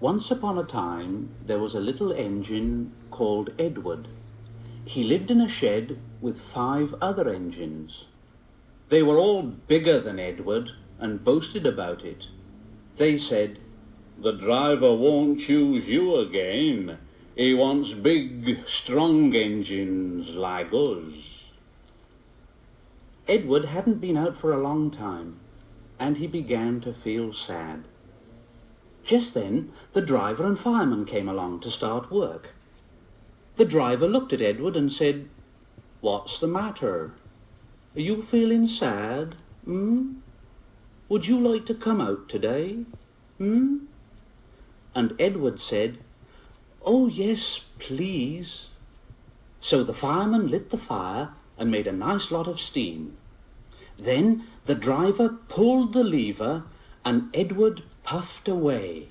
Once upon a time there was a little engine called Edward. He lived in a shed with 5 other engines. They were all bigger than Edward and boasted about it. They said, "The driver won't choose you again. He wants big, strong engines like us." Edward hadn't been out for a long time, and he began to feel sad. Just then the driver and fireman came along to start work. The driver looked at Edward and said, "What's the matter? Are you feeling sad? Would you like to come out today? And Edward said, "Oh yes, please." So the fireman lit the fire and made a nice lot of steam. Then the driver pulled the lever and Edward puffed away.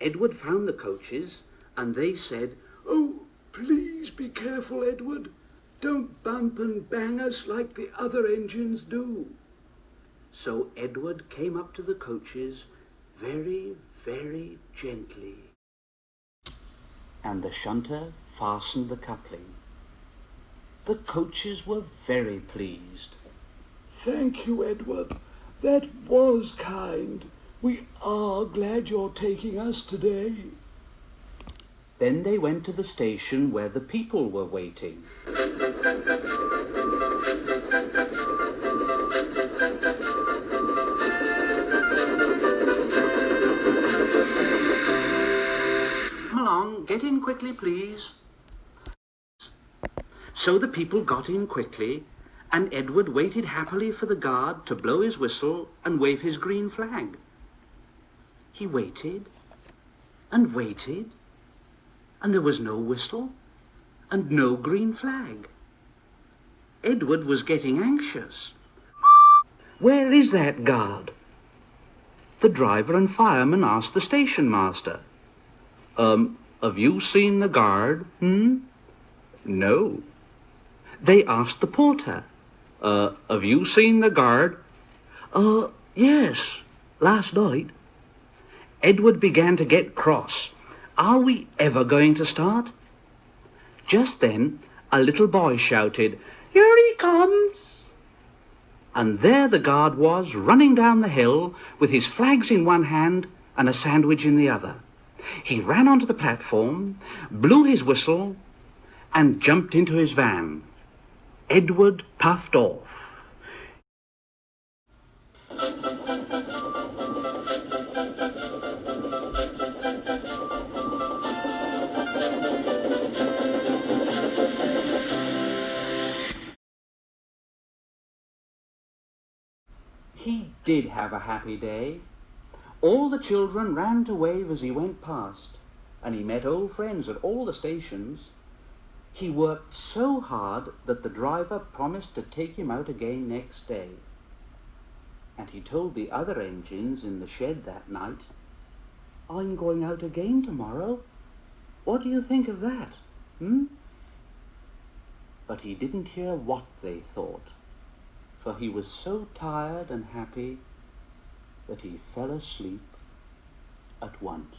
Edward found the coaches and they said, "Oh, please be careful, Edward. Don't bump and bang us like the other engines do." So Edward came up to the coaches very, very gently, and the shunter fastened the coupling. The coaches were very pleased. "Thank you, Edward. That was kind. We are glad you're taking us today." Then they went to the station where the people were waiting. "Come along, get in quickly, please." So the people got in quickly, and Edward waited happily for the guard to blow his whistle and wave his green flag. He waited and waited, and there was no whistle and no green flag. Edward was getting anxious. "Where is that guard?" The driver and fireman asked the station master. Have you seen the guard? No." They asked the porter. Have you seen the guard? Yes, last night." Edward began to get cross. Are we ever going to start? Just then a little boy shouted, "Here he comes!" And there the guard was, running down the hill with his flags in one hand and a sandwich in the other. He ran onto the platform, blew his whistle, and jumped into his van. Edward puffed off. He did have a happy day. All the children ran to wave as he went past, and he met old friends at all the stations. He worked so hard that the driver promised to take him out again next day. And he told the other engines in the shed that night, "I'm going out again tomorrow. What do you think of that? But he didn't hear what they thought, for he was so tired and happy that he fell asleep at once.